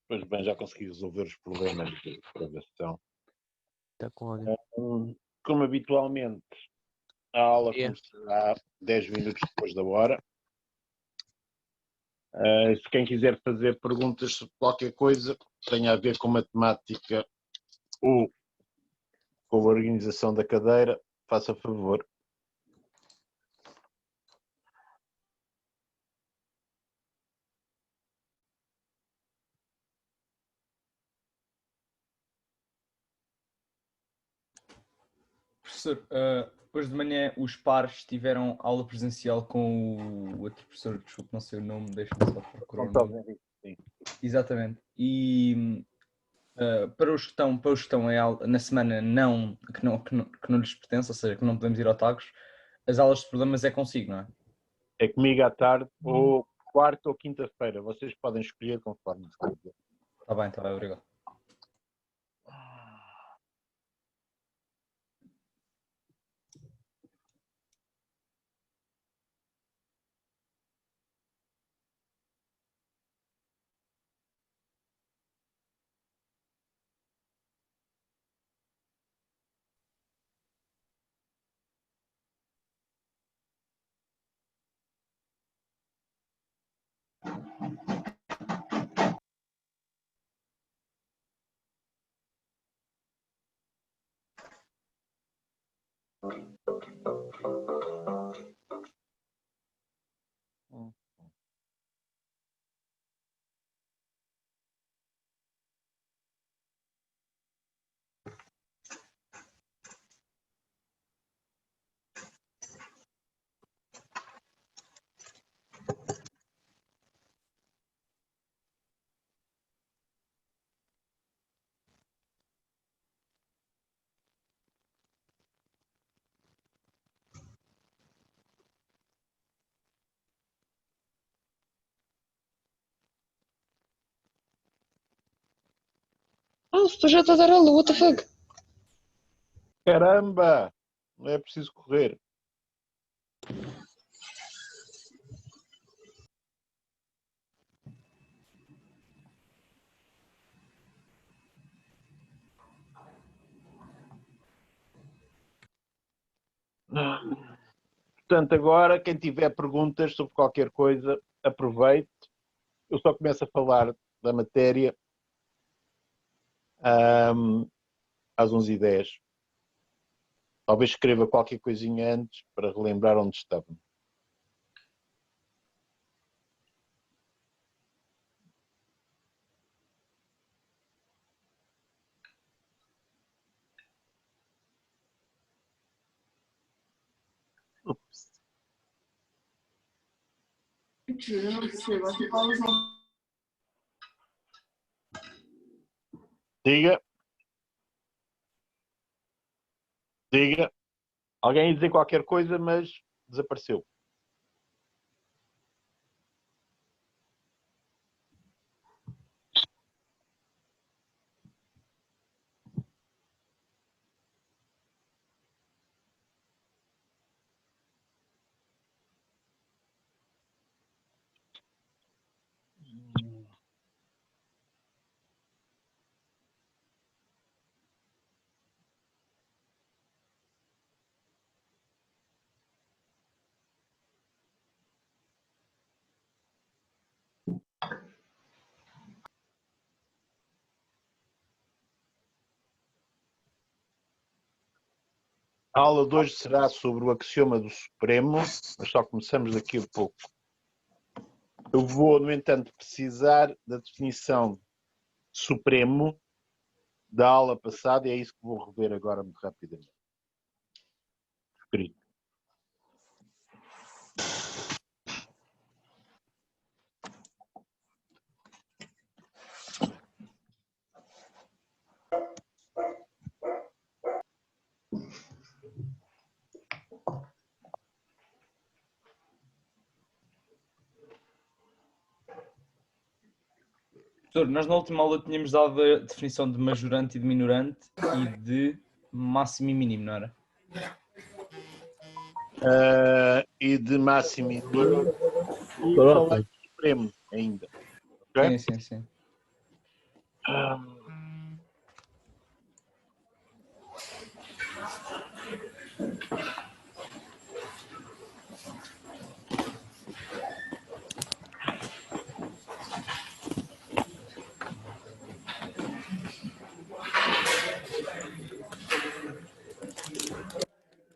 Pois bem, já consegui resolver os problemas de gravação. Está com áudio. Como habitualmente, a aula começará 10 minutos depois da hora. Se quem quiser fazer perguntas sobre qualquer coisa que tenha a ver com matemática ou com a organização da cadeira, faça favor. Professor, hoje de manhã os pares tiveram aula presencial com o outro professor, desculpe, não sei o nome, deixa-me só procurar o nome. Sim. Exatamente. E para os que estão em aula, na semana que não lhes pertence, ou seja, que não podemos ir ao Tagus, as aulas de problemas é consigo, não é? É comigo à tarde, ou quarta ou quinta-feira. Vocês podem escolher conforme. Está bem, obrigado. Tu já está a dar aula, what the fuck? Caramba! Não é preciso correr. Portanto, agora, quem tiver perguntas sobre qualquer coisa, aproveite. Eu só começo a falar da matéria às 11h10. Talvez escreva qualquer coisinha antes para relembrar onde estava. Ups. Diga. Diga. Alguém ia dizer qualquer coisa, mas desapareceu. A aula de hoje será sobre o axioma do Supremo, mas só começamos daqui a pouco. Eu vou, no entanto, precisar da definição de Supremo da aula passada e é isso que vou rever agora muito rapidamente. Escrito. Professor, nós na última aula tínhamos dado a definição de majorante e de minorante e de máximo e mínimo, não era? E de máximo e mínimo. E falei do Supremo ainda. Ok? Sim.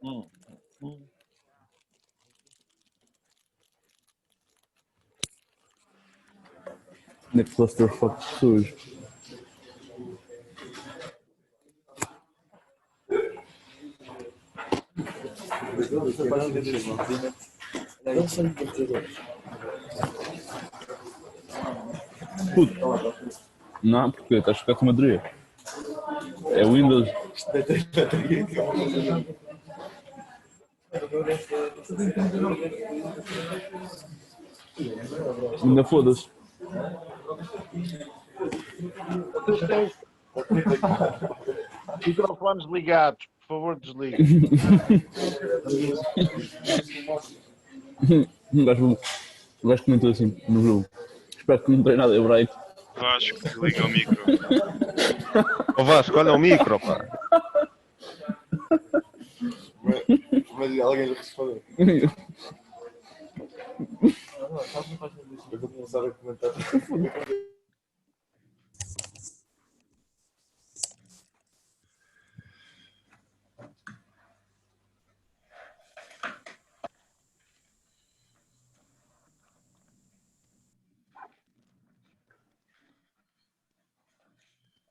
Hum, hum. Na clusterfuck de pessoas. Puto, não, porque estás a ficar com bateria. É Windows. Ainda foda-se. Vocês têm microfones ligados, por favor, desliguem. O gajo comentou assim no grupo. Espero que não tenha nada hebraico. Vasco, liga o micro. Ô Vasco, olha o micro, pá. Mas alguém já respondeu. Eu vou começar a comentar.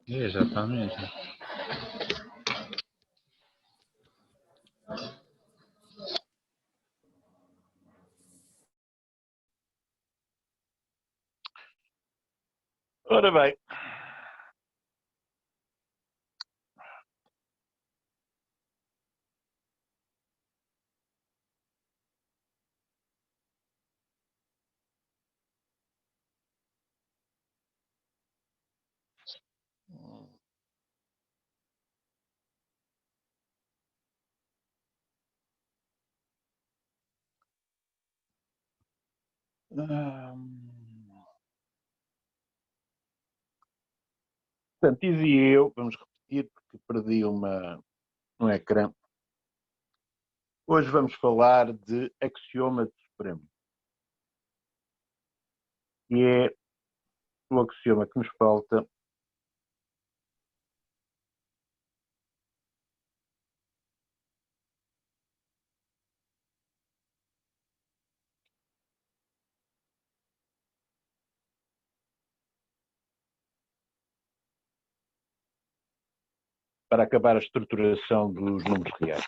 Exatamente. Ora bem. Portanto, dizia eu, vamos repetir, porque perdi um ecrã. Hoje vamos falar de axioma de supremo. E é o axioma que nos falta para acabar a estruturação dos números reais.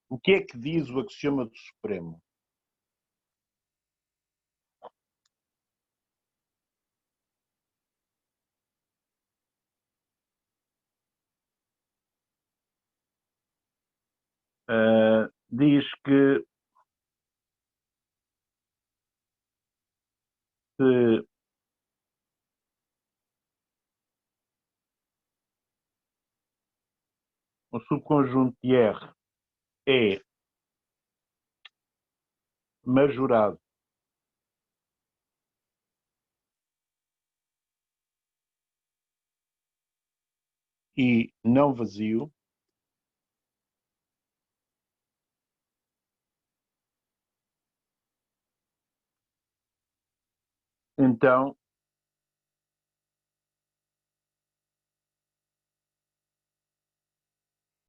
O que é que diz o axioma do supremo? Diz que se o subconjunto de R é majorado e não vazio, então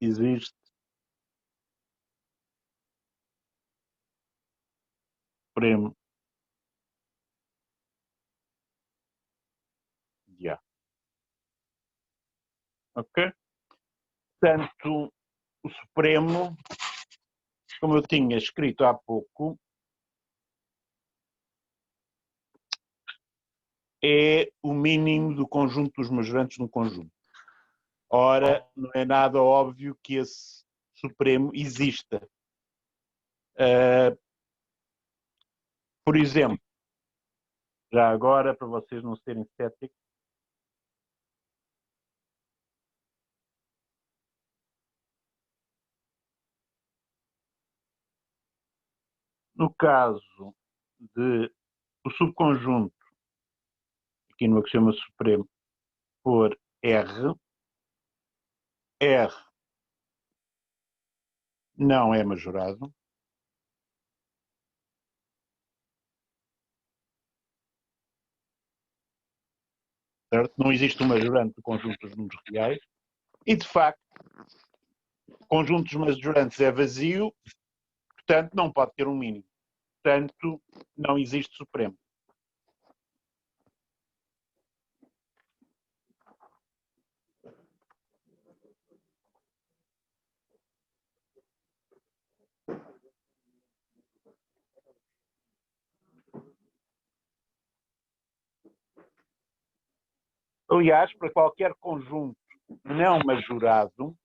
existe supremo de A. Ok? Portanto, o supremo, como eu tinha escrito há pouco, é o mínimo do conjunto dos majorantes no conjunto. Ora, não é nada óbvio que esse supremo exista. Por exemplo, já agora, para vocês não serem céticos, no caso de o subconjunto aqui no axioma supremo por R, R não é majorado. Certo? Não existe um majorante do conjunto dos números reais. E, de facto, o conjunto dos majorantes é vazio, portanto, não pode ter um mínimo. Portanto, não existe supremo. Aliás, para qualquer conjunto não majorado,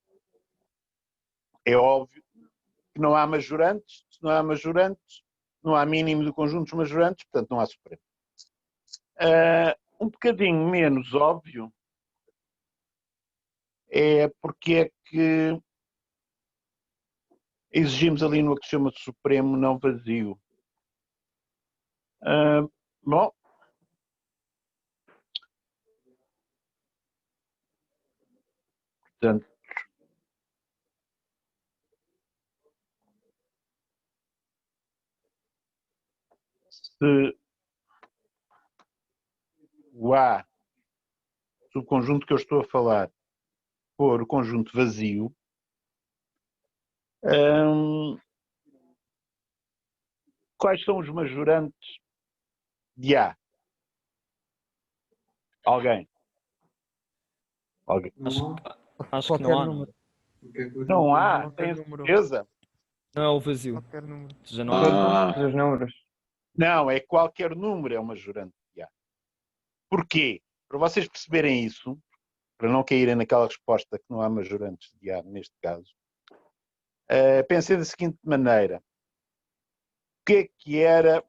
é óbvio que não há majorantes. Se não há majorantes, não há mínimo de conjuntos majorantes, portanto não há supremo. Um bocadinho menos óbvio é porque é que exigimos ali no axioma supremo não vazio. Bom, portanto, se o A, se o conjunto que eu estou a falar, for o conjunto vazio, quais são os majorantes de A? Alguém? Alguém? Acho que Qualquer não há, número. Não há? Qualquer Tenho número. certeza? Não é o vazio. Qualquer número. Já não há. Todos os números. Não, é qualquer número é um majorante de A. Porquê? Para vocês perceberem isso, para não caírem naquela resposta que não há majorantes de A neste caso, pensei da seguinte maneira. O que era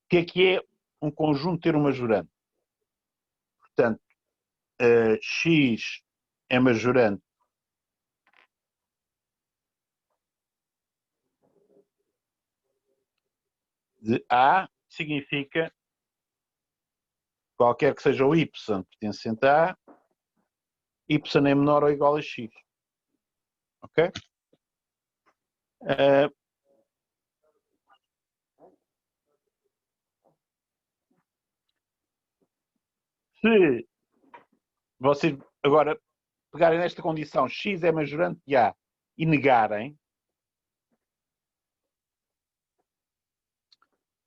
o que é um conjunto ter um majorante? Portanto, X é majorante de A, significa qualquer que seja o Y pertencente a A, Y é menor ou igual a X. Ok? Se vocês agora pegarem nesta condição X é majorante de A e negarem,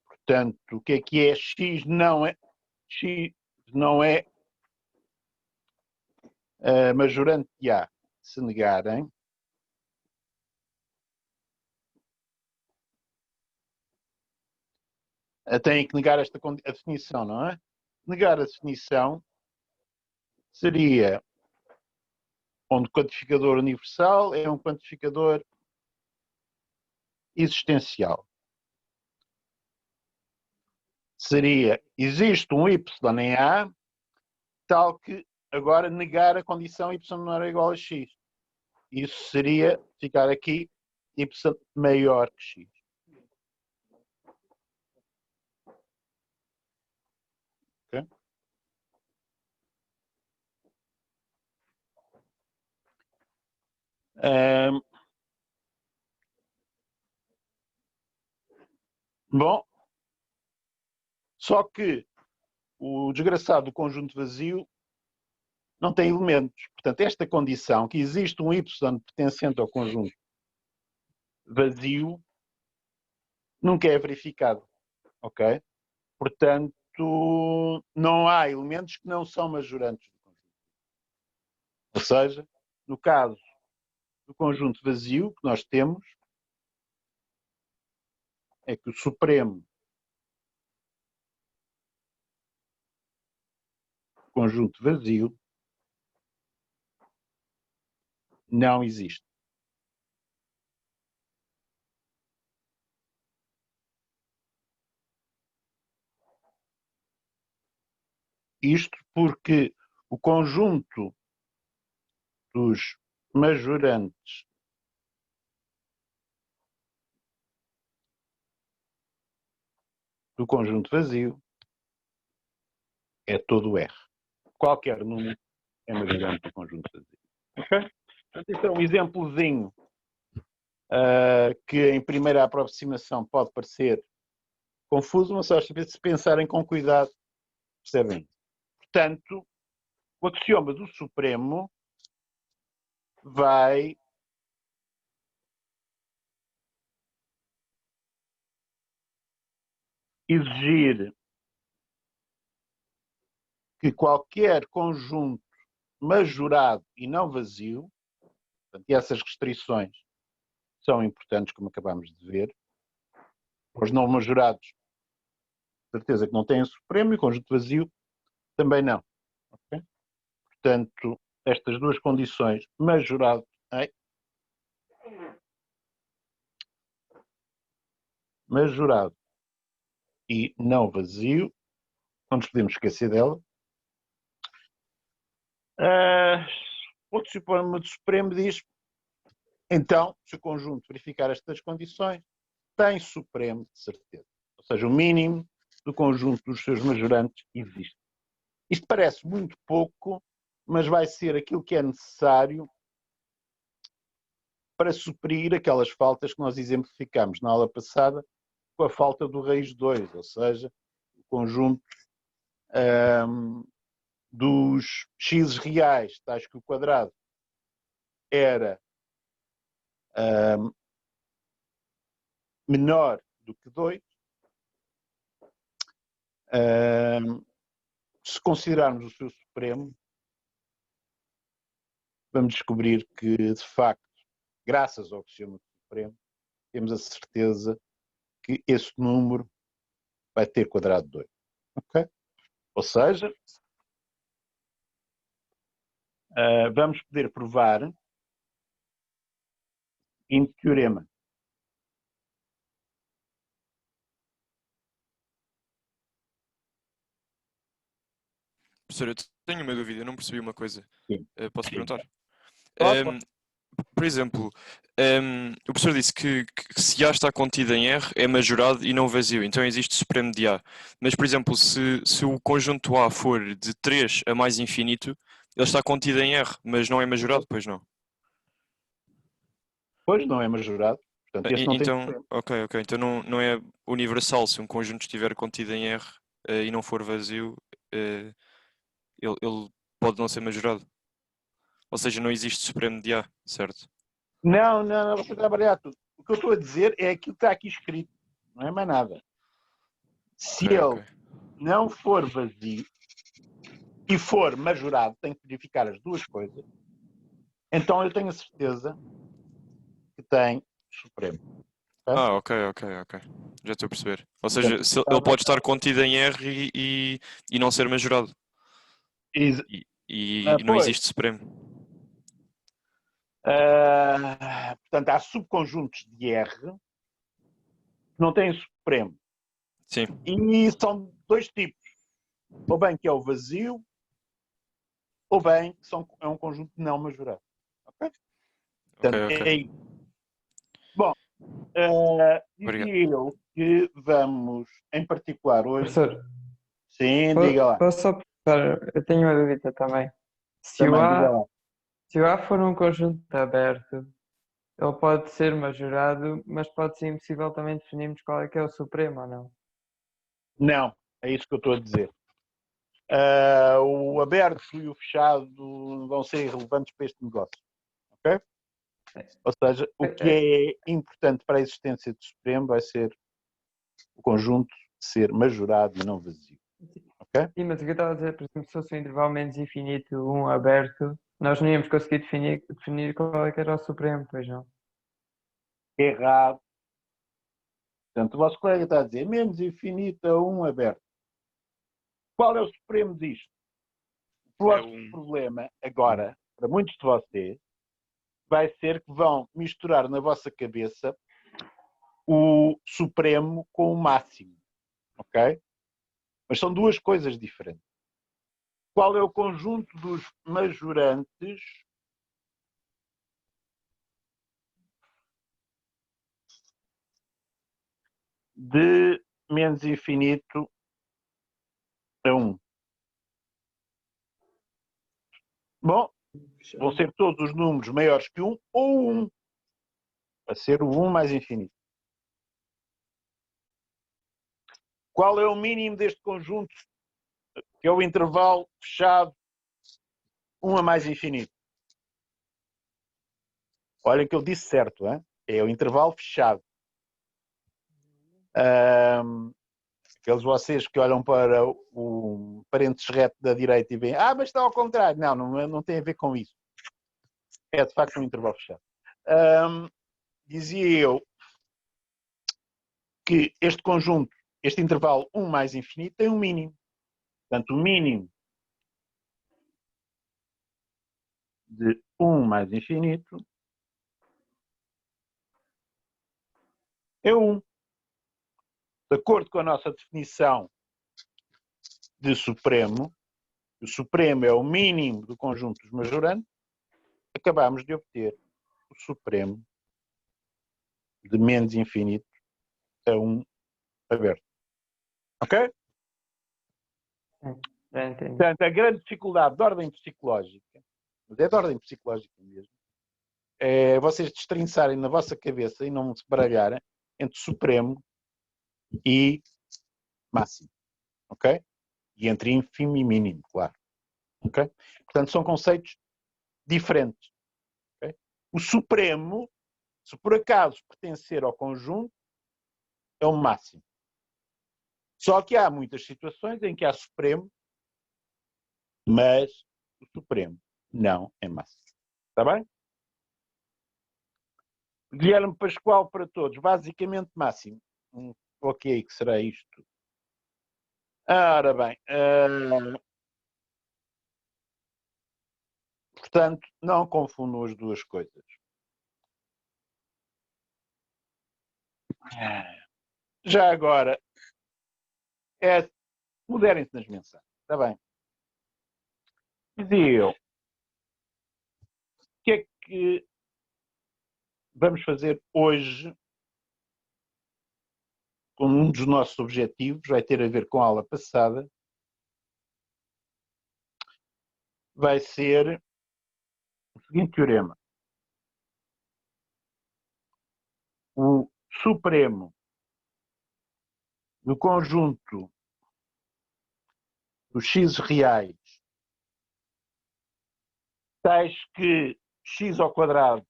portanto, o que é X não é majorante de A. Se negarem, têm que negar a definição, não é? Negar a definição seria onde o quantificador universal é um quantificador existencial. Seria, existe um Y em A, tal que agora negar a condição Y menor ou igual a X. Isso seria ficar aqui Y maior que X. Okay? Bom, só que o desgraçado do conjunto vazio não tem elementos. Portanto, esta condição, que existe um Y pertencente ao conjunto vazio, nunca é verificado. Ok? Portanto, não há elementos que não são majorantes do conjunto. Ou seja, no caso do conjunto vazio que nós temos, é que o supremo conjunto vazio não existe. Isto porque o conjunto dos majorantes do conjunto vazio é todo R. Qualquer número é majorante do conjunto vazio. Ok? Portanto, este é um exemplozinho que em primeira aproximação pode parecer confuso, mas só se pensarem com cuidado, percebem? Portanto, o axioma do Supremo vai exigir que qualquer conjunto majorado e não vazio, portanto, e essas restrições são importantes, como acabamos de ver, os não majorados, certeza que não têm Supremo, e o conjunto vazio também não. Okay? Portanto, estas duas condições, majorado, majorado e não vazio, não nos podemos esquecer dela. O Supremo diz, então, se o conjunto verificar estas condições, tem Supremo de certeza. Ou seja, o mínimo do conjunto dos seus majorantes existe. Isto parece muito pouco, mas vai ser aquilo que é necessário para suprir aquelas faltas que nós exemplificamos na aula passada com a falta do raiz 2, ou seja, o conjunto dos x reais, tais que o quadrado era menor do que 2, se considerarmos o seu Supremo, vamos descobrir que, de facto, graças ao axioma do Supremo, temos a certeza que esse número vai ter quadrado 2. Okay? Ou seja, vamos poder provar em teorema. Professor, eu tenho uma dúvida, eu não percebi uma coisa. Sim. Posso perguntar? Claro. Por exemplo, o professor disse que se A está contido em R é majorado e não vazio, então existe supremo de A. Mas, por exemplo, se o conjunto A for de 3 a mais infinito, ele está contido em R, mas não é majorado, pois não? Pois não é majorado. Portanto, esse não tem Então, Supremo. ok, então não é universal. Se um conjunto estiver contido em R e não for vazio, ele pode não ser majorado. Ou seja, não existe supremo de A, certo? Não, você está a variar tudo. O que eu estou a dizer é aquilo que está aqui escrito. Não é mais nada. Se Ok. ele não for vazio e for majorado, tem que verificar as duas coisas, então eu tenho a certeza que tem Supremo. Ok. Já estou a perceber. Ou seja, ele pode estar contido em R e não ser majorado. E não Pois. existe supremo. Portanto, há subconjuntos de R que não têm Supremo. Sim. E são dois tipos. Ou bem que é o vazio, ou bem que é um conjunto não majorado. Ok? Portanto, Ok. Bom, dizia eu que vamos, em particular hoje... Professor, Sim, diga lá. posso só perguntar? Eu tenho uma dúvida também. Se Também, o diga A, lá. se o A for um conjunto aberto, ele pode ser majorado, mas pode ser impossível também definirmos qual é que é o supremo ou não. Não, é isso que eu estou a dizer. O aberto e o fechado vão ser irrelevantes para este negócio. Ok? Ou seja, o que é importante para a existência do Supremo vai ser o conjunto ser majorado e não vazio. Ok? Sim, mas o que eu estava a dizer, por exemplo, se fosse um intervalo menos infinito, um aberto, nós não íamos conseguir definir qual é que era o supremo, pois não? Errado. Portanto, o vosso colega está a dizer menos infinito a um aberto. Qual é o Supremo disto? O vosso problema agora, para muitos de vocês, vai ser que vão misturar na vossa cabeça o Supremo com o máximo. Ok? Mas são duas coisas diferentes. Qual é o conjunto dos majorantes de menos infinito a 1. Bom, vão ser todos os números maiores que 1 ou 1. Vai ser o 1 mais infinito. Qual é o mínimo deste conjunto? Que é o intervalo fechado 1 a mais infinito. Olha que eu disse certo, hein? É o intervalo fechado. Aqueles vocês que olham para o parênteses reto da direita e veem, mas está ao contrário. Não tem a ver com isso. É de facto um intervalo fechado. Dizia eu que este conjunto, este intervalo 1 mais infinito, tem um mínimo. Portanto, o mínimo de 1 mais infinito é 1. De acordo com a nossa definição de supremo, o supremo é o mínimo do conjunto dos majorantes, acabamos de obter o supremo de menos infinito a 1 aberto. Ok? Já entendi. Portanto, a grande dificuldade de ordem psicológica, mas é de ordem psicológica mesmo, é vocês destrinçarem na vossa cabeça e não se baralharem entre supremo e máximo. Ok? E entre ínfimo e mínimo, claro. Ok? Portanto, são conceitos diferentes. Okay? O supremo, se por acaso pertencer ao conjunto, é o máximo. Só que há muitas situações em que há supremo, mas o supremo não é máximo. Está bem? Guilherme Pascoal para todos, basicamente máximo. Ok, que será isto? Ora bem, portanto, não confundam as duas coisas. Já agora, moderem-se nas mensagens. Está bem? Dizia eu, o que é que vamos fazer hoje? Um dos nossos objetivos vai ter a ver com a aula passada. Vai ser o seguinte teorema. O supremo do conjunto dos x reais, tais que x ao quadrado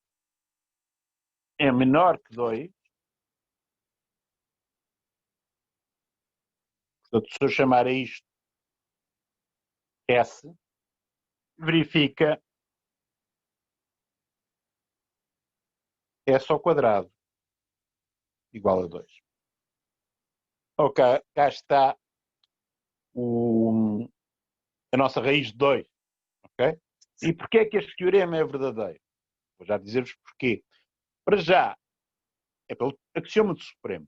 é menor que 2, portanto, se eu chamar a isto S, verifica S ao quadrado igual a 2. Ok, cá está a nossa raiz de 2. Okay? E porquê é que este teorema é verdadeiro? Vou já dizer-vos porquê. Para já, é pelo axioma do supremo.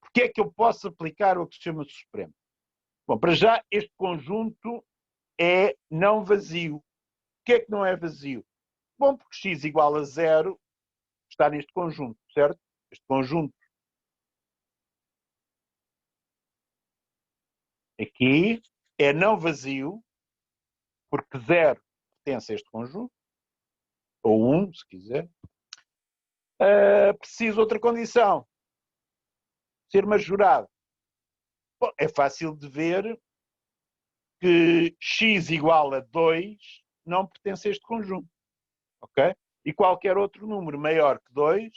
Porquê é que eu posso aplicar o axioma do supremo? Bom, para já, este conjunto é não vazio. Porquê é que não é vazio? Bom, porque x igual a 0 está neste conjunto, certo? Este conjunto aqui é não vazio, porque 0 pertence a este conjunto, ou 1, se quiser. Preciso outra condição. Ser majorado. Bom, é fácil de ver que x igual a 2 não pertence a este conjunto. Ok? E qualquer outro número maior que 2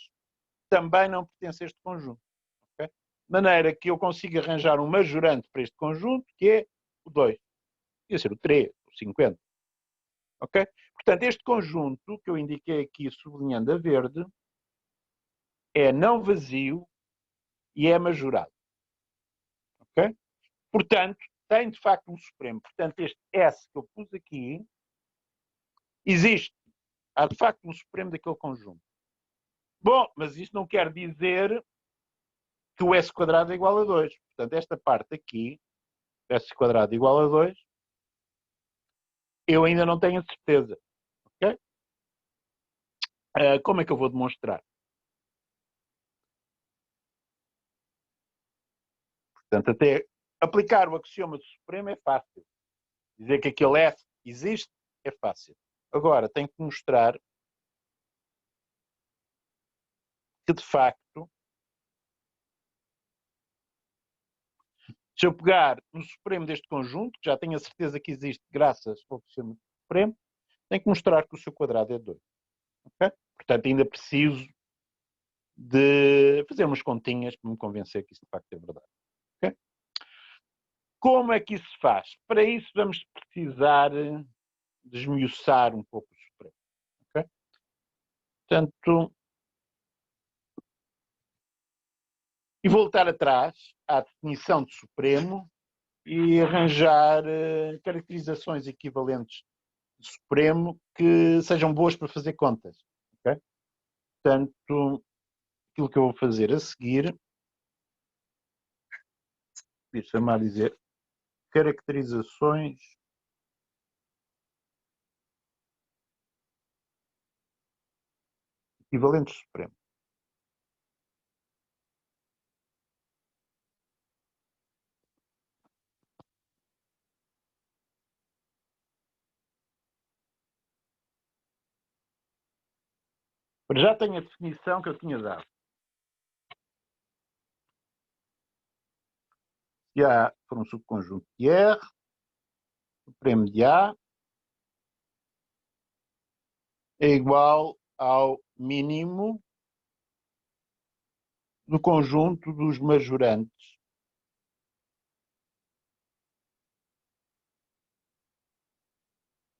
também não pertence a este conjunto. Okay? De maneira que eu consigo arranjar um majorante para este conjunto, que é o 2. Podia ser o 3, o 50. Ok? Portanto, este conjunto que eu indiquei aqui sublinhando a verde é não vazio e é majorado. Ok? Portanto, tem de facto um supremo. Portanto, este S que eu pus aqui existe. Há de facto um supremo daquele conjunto. Bom, mas isso não quer dizer que o S quadrado é igual a 2. Portanto, esta parte aqui, S quadrado igual a 2, eu ainda não tenho a certeza. Ok? Como é que eu vou demonstrar? Portanto, até aplicar o axioma do supremo é fácil. Dizer que aquele S existe é fácil. Agora, tenho que mostrar que, de facto, se eu pegar no supremo deste conjunto, que já tenho a certeza que existe graças ao axioma do supremo, tenho que mostrar que o seu quadrado é 2. Okay? Portanto, ainda preciso de fazer umas continhas para me convencer que isso de facto é verdade. Okay? Como é que isso se faz? Para isso vamos precisar desmiuçar um pouco o supremo. Okay? Portanto, e voltar atrás à definição de supremo e arranjar caracterizações equivalentes de supremo que sejam boas para fazer contas. Okay? Portanto, aquilo que eu vou fazer a seguir, podia chamar a dizer caracterizações equivalentes de supremo. Mas já tenho a definição que eu tinha dado. Se A for um subconjunto de R, o supremo de A é igual ao mínimo do conjunto dos majorantes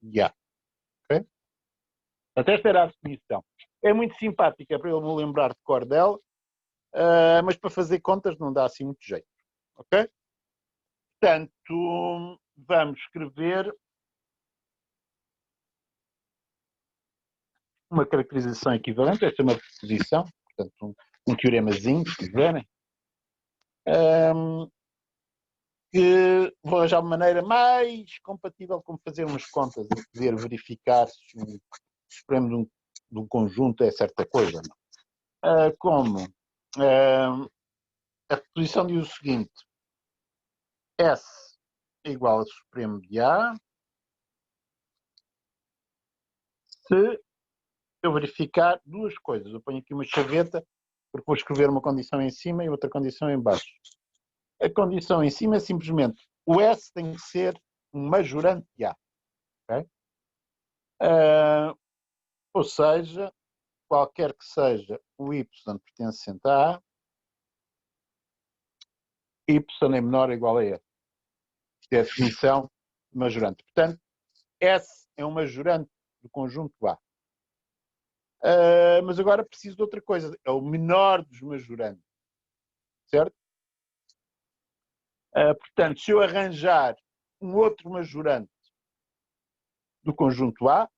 de A. Okay? Portanto, esta era a definição. É muito simpática para eu me lembrar de cor dela, mas para fazer contas não dá assim muito jeito. Ok? Portanto, vamos escrever uma caracterização equivalente. Esta é uma proposição, portanto, um teoremazinho, se quiserem. Que vou arranjar uma maneira mais compatível com fazer umas contas e poder verificar se o supremo de um conjunto é certa coisa. Não? Como a proposição diz o seguinte: S é igual a supremo de A se eu verificar duas coisas. Eu ponho aqui uma chaveta porque vou escrever uma condição em cima e outra condição em baixo. A condição em cima é simplesmente o S tem que ser um majorante de A. Okay? Ou seja, qualquer que seja o Y pertencente a A, Y é menor ou igual a S. Isto é a definição de majorante. Portanto, S é um majorante do conjunto A. Mas agora preciso de outra coisa. É o menor dos majorantes. Certo? Portanto, se eu arranjar um outro majorante do conjunto A,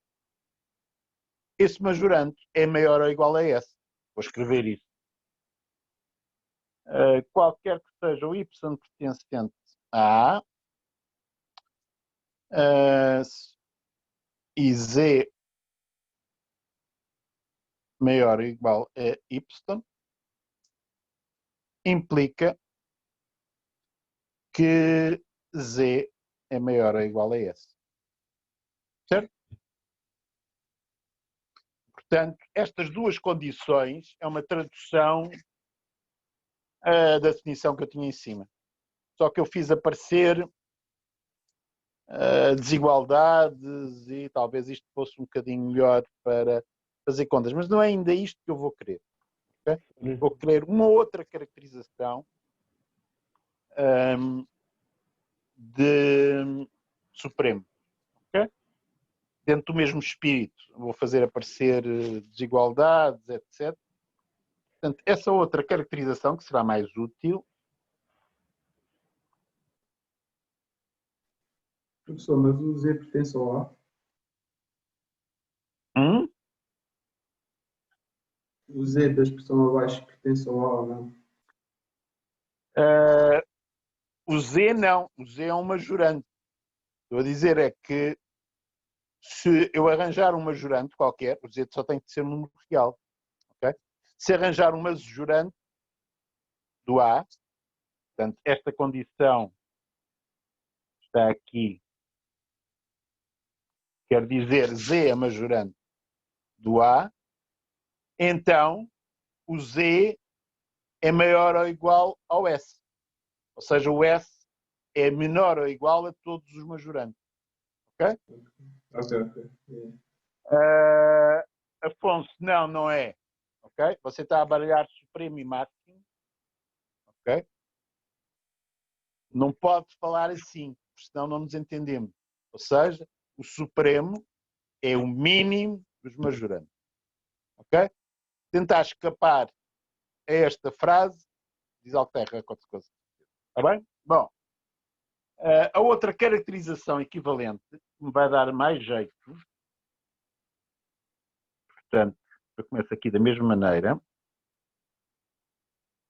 esse majorante é maior ou igual a S. Vou escrever isso. Qualquer que seja o Y pertencente a A e Z maior ou igual a Y implica que Z é maior ou igual a S. Certo? Portanto, estas duas condições é uma tradução da definição que eu tinha em cima. Só que eu fiz aparecer desigualdades e talvez isto fosse um bocadinho melhor para fazer contas. Mas não é ainda isto que eu vou querer. Okay? Vou querer uma outra caracterização de supremo. Okay? Dentro do mesmo espírito. Vou fazer aparecer desigualdades, etc. Portanto, essa outra caracterização, que será mais útil. Professor, mas o Z pertence ao A? O Z da expressão abaixo pertence ao A ou não? O Z não. O Z é um majorante. Estou a dizer é que se eu arranjar um majorante qualquer, o Z só tem que ser um número real. Okay? Se arranjar um majorante do A, Portanto, esta condição está aqui. Quer dizer, Z é majorante do A. Então, o Z é maior ou igual ao S. Ou seja, o S é menor ou igual a todos os majorantes. Ok? Ok. Afonso, não é. Ok? Você está a baralhar supremo e máximo. Ok? Não pode falar assim, senão não nos entendemos. Ou seja, o supremo é o mínimo dos majorantes. Ok? Tentar escapar a esta frase, diz Alterra qualquer coisa. Está bem? Bom, a outra caracterização equivalente que me vai dar mais jeito, portanto, eu começo aqui da mesma maneira,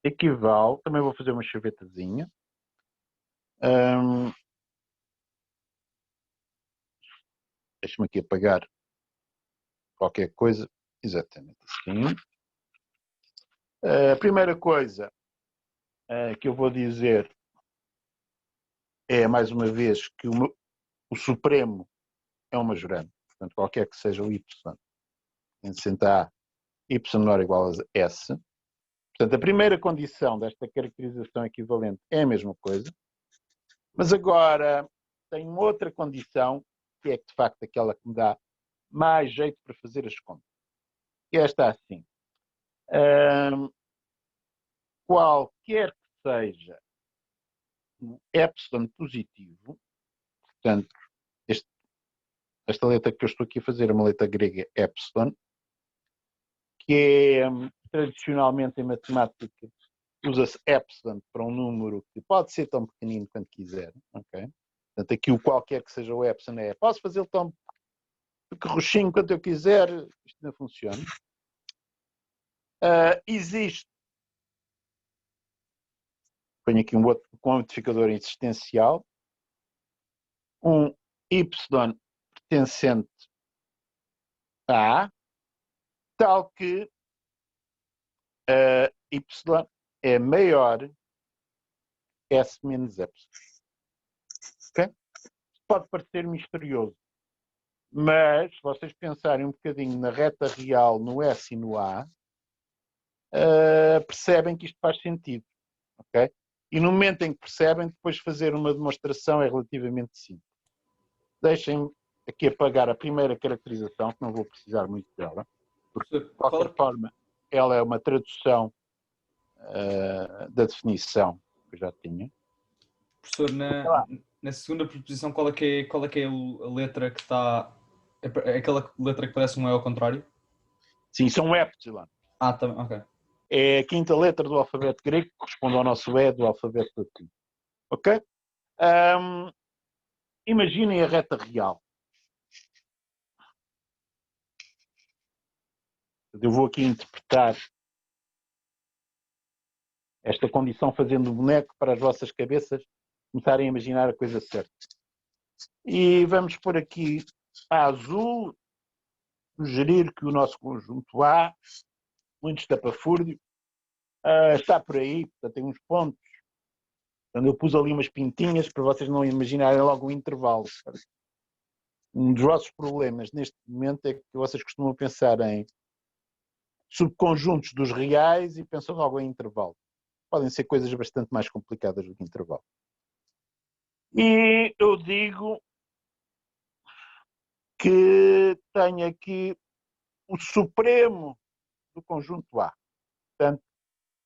equivale, também vou fazer uma chavetazinha, deixa-me aqui apagar qualquer coisa, exatamente assim. A primeira coisa que eu vou dizer é, mais uma vez, que o supremo é um majorante. Portanto, qualquer que seja o y, em A, y menor ou igual a S. Portanto, a primeira condição desta caracterização equivalente é a mesma coisa. Mas agora tem outra condição, que é de facto aquela que me dá mais jeito para fazer as contas. E esta assim. Qualquer que seja um epsilon positivo, portanto, esta letra que eu estou aqui a fazer é uma letra grega epsilon, que é tradicionalmente em matemática usa-se epsilon para um número que pode ser tão pequenino quanto quiser. Okay? Portanto, aqui o qualquer que seja o epsilon é posso fazê-lo tão roxinho quanto eu quiser, isto não funciona. Existe, ponho aqui um outro quantificador existencial, um y pertencente a A, tal que y é maior que S menos epsilon. Okay? Pode parecer misterioso, mas se vocês pensarem um bocadinho na reta real, no S e no A, percebem que isto faz sentido. Okay? E no momento em que percebem, depois fazer uma demonstração é relativamente simples. Deixem-me aqui apagar a primeira caracterização, que não vou precisar muito dela, porque de qualquer forma ela é uma tradução da definição que eu já tinha. Professor, na segunda proposição, qual é que é a letra que está... É aquela letra que parece um E ao contrário? Sim, são epsilon. Tá, ok. É a quinta letra do alfabeto grego, que corresponde ao nosso E do alfabeto latino. Ok? Imaginem a reta real. Eu vou aqui interpretar esta condição fazendo o boneco para as vossas cabeças começarem a imaginar a coisa certa. E vamos pôr aqui a azul, sugerir que o nosso conjunto A, muito estapafúrdio, está por aí, portanto tem uns pontos. Então eu pus ali umas pintinhas para vocês não imaginarem logo o intervalo. Um dos vossos problemas neste momento é que vocês costumam pensar em subconjuntos dos reais e pensam logo em intervalo. Podem ser coisas bastante mais complicadas do que intervalo. E eu digo que tenho aqui o supremo do conjunto A. Portanto,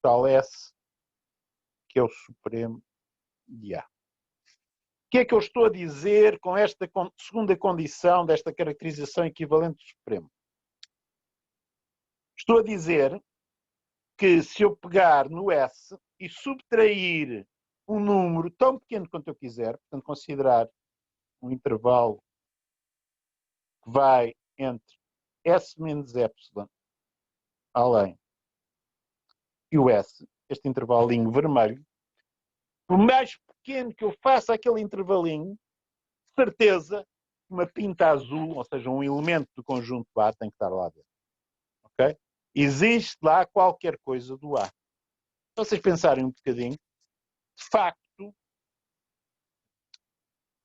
tal S, que é o supremo de A. O que é que eu estou a dizer com esta segunda condição desta caracterização equivalente do supremo? Estou a dizer que se eu pegar no S e subtrair um número tão pequeno quanto eu quiser, portanto considerar um intervalo que vai entre S menos epsilon além e o S, este intervalinho vermelho, por mais pequeno que eu faça aquele intervalinho, certeza que uma pinta azul, ou seja, um elemento do conjunto A tem que estar lá dentro. Ok? Existe lá qualquer coisa do A. Se vocês pensarem um bocadinho, de facto,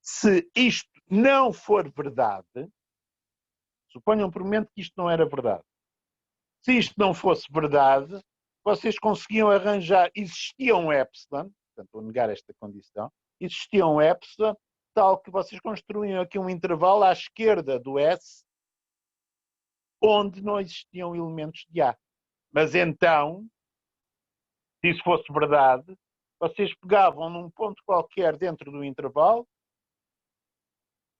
se isto não for verdade, suponham por um momento que isto não era verdade. Se isto não fosse verdade, vocês conseguiam arranjar, existia um epsilon, portanto vou negar esta condição, existia um epsilon tal que vocês construíam aqui um intervalo à esquerda do S onde não existiam elementos de A. Mas então, se isso fosse verdade, vocês pegavam num ponto qualquer dentro do intervalo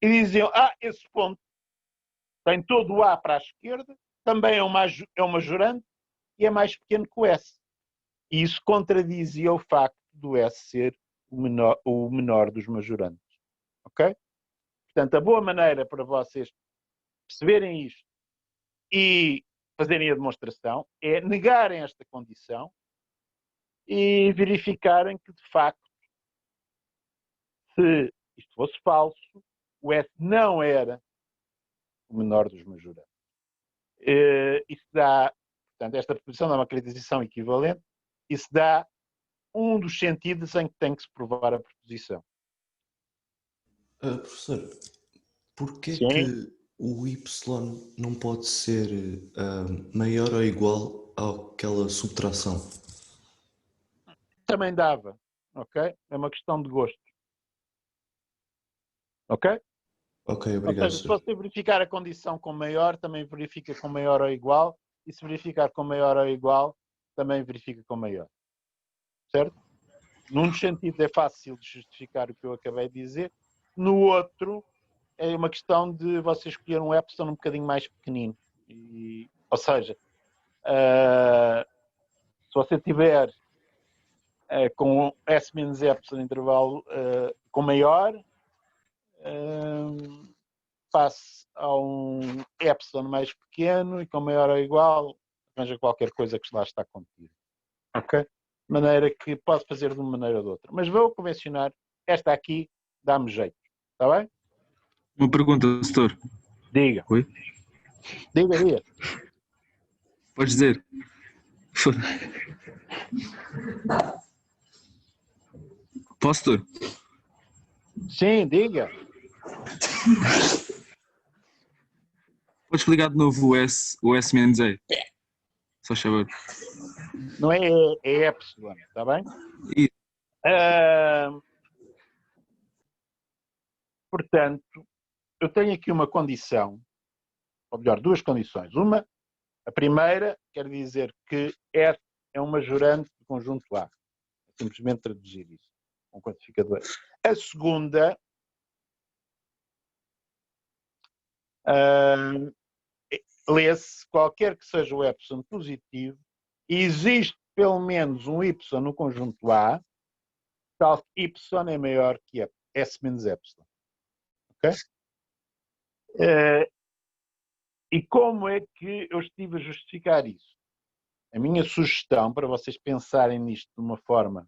e diziam, esse ponto tem todo o A para a esquerda, também é um majorante e é mais pequeno que o S. E isso contradizia o facto do S ser o menor dos majorantes. Ok? Portanto, a boa maneira para vocês perceberem isto e fazerem a demonstração é negarem esta condição e verificarem que, de facto, se isto fosse falso, o S não era o menor dos majorantes. Isso dá, portanto, esta proposição dá uma caracterização equivalente. Isso dá um dos sentidos em que tem que se provar a proposição. Professor, porquê Sim. que o y não pode ser maior ou igual àquela subtração? Também dava, ok? É uma questão de gosto. Ok? Ok, Ou obrigado, seja, se senhor. você verificar a condição com maior, também verifica com maior ou igual. E se verificar com maior ou igual, também verifica com maior. Certo? Num sentido é fácil de justificar o que eu acabei de dizer. No outro, é uma questão de você escolher um epsilon um bocadinho mais pequenino. Ou seja, se você tiver com S menos epsilon intervalo com maior, passe a um epsilon mais pequeno e com maior ou igual, arranja qualquer coisa que lá está contido. Ok? De maneira que pode fazer de uma maneira ou de outra. Mas vou convencionar, esta aqui dá-me jeito. Está bem? Uma pergunta, setor. Diga. Oi? Diga. Podes dizer. Posso, setor? Sim, diga. Podes explicar de novo o S menos E? Só favor. Não é epsilon, está bem? Isso. Portanto, eu tenho aqui uma condição, ou melhor, duas condições. Uma, a primeira, quer dizer que S é um majorante do conjunto A. É simplesmente traduzir isso, um quantificador. A segunda, lê-se, qualquer que seja o epsilon positivo, existe pelo menos um y no conjunto A, tal que y é maior que S menos epsilon. Ok? E como é que eu estive a justificar isso? A minha sugestão, para vocês pensarem nisto de uma forma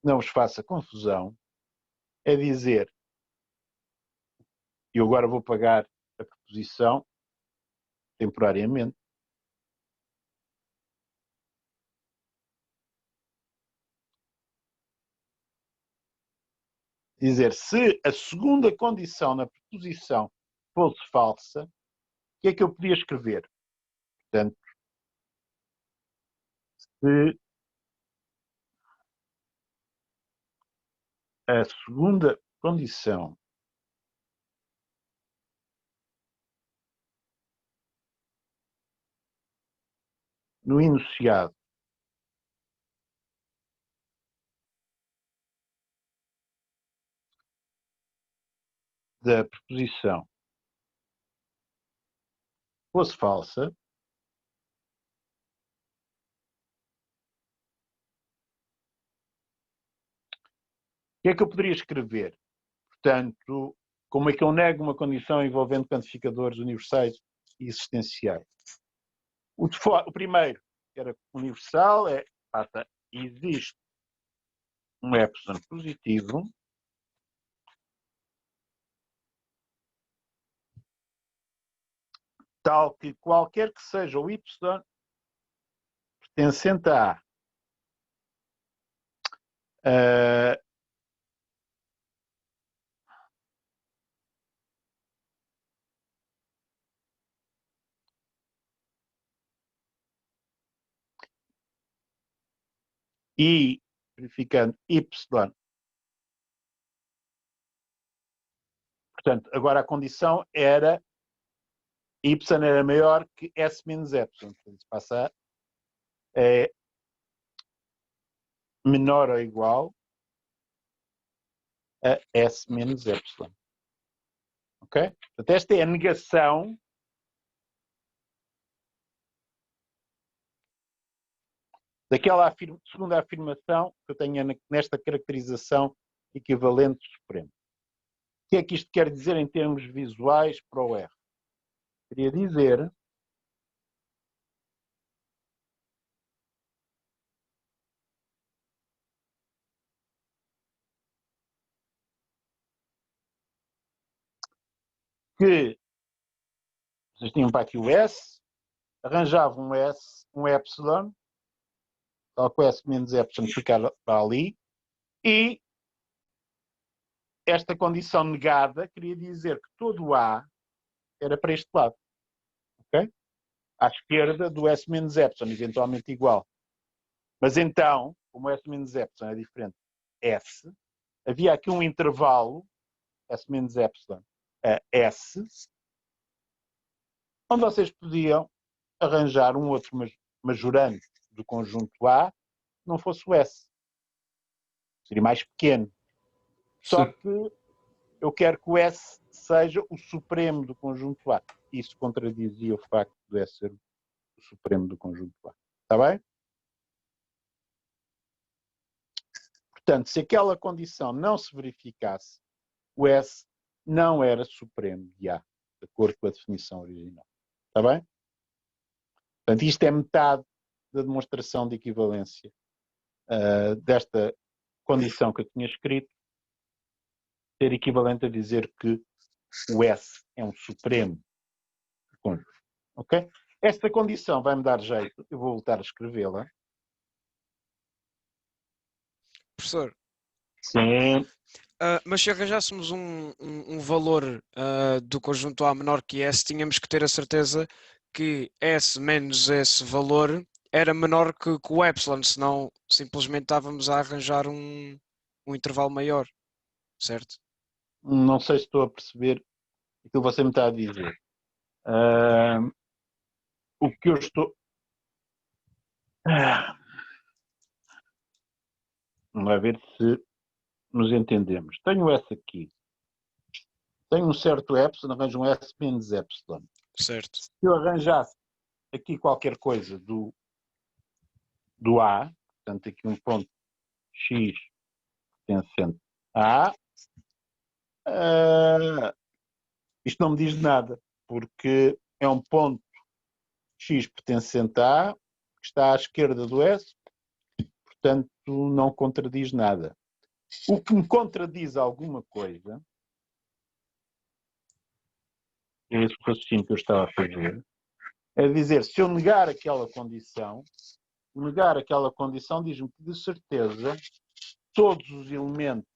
que não vos faça confusão, é dizer, e agora vou pagar a proposição temporariamente, dizer, se a segunda condição na proposição fosse falsa, o que é que eu podia escrever? Portanto, se a segunda condição no enunciado da proposição fosse falsa, o que é que eu poderia escrever? Portanto, como é que eu nego uma condição envolvendo quantificadores universais e existenciais? O primeiro, que era universal, existe um epsilon positivo tal que qualquer que seja o y pertencente a Ah, e verificando y. Portanto, agora a condição era y era maior que s menos epsilon. Portanto, isso passa a menor ou igual a s menos epsilon. Ok? Portanto, esta é a negação daquela segunda afirmação que eu tenho nesta caracterização equivalente supremo. O que é que isto quer dizer em termos visuais para o R? Queria dizer que vocês tinham para aqui o S, arranjavam um S, um epsilon, tal que o S menos epsilon ficava ali, e esta condição negada queria dizer que todo o A era para este lado. Ok? À esquerda do S menos epsilon, eventualmente igual. Mas então, como S menos epsilon é diferente S, havia aqui um intervalo, S menos epsilon, S, onde vocês podiam arranjar um outro majorante do conjunto A que não fosse o S. Seria mais pequeno. Só que eu quero que o S seja o supremo do conjunto A. Isso contradizia o facto de S ser o supremo do conjunto A. Está bem? Portanto, se aquela condição não se verificasse, o S não era supremo de A, de acordo com a definição original. Está bem? Portanto, isto é metade da demonstração de equivalência desta condição que eu tinha escrito, ser equivalente a dizer que o S é um supremo do conjunto. Ok? Esta condição vai-me dar jeito, eu vou voltar a escrevê-la. Professor, Sim. mas se arranjássemos um valor do conjunto A menor que S, tínhamos que ter a certeza que S menos esse valor era menor que o epsilon, senão simplesmente estávamos a arranjar um intervalo maior, certo? Não sei se estou a perceber aquilo que você me está a dizer. O que eu estou... Vamos ver se nos entendemos. Tenho S aqui. Tenho um certo epsilon, arranjo um S menos epsilon. Certo. Se eu arranjasse aqui qualquer coisa do A, portanto aqui um ponto X pertencente a A, isto não me diz nada, porque é um ponto X pertencente a A, que está à esquerda do S, portanto não contradiz nada. O que me contradiz alguma coisa, é esse o raciocínio que eu estava a fazer, é dizer, se eu negar aquela condição diz-me que de certeza todos os elementos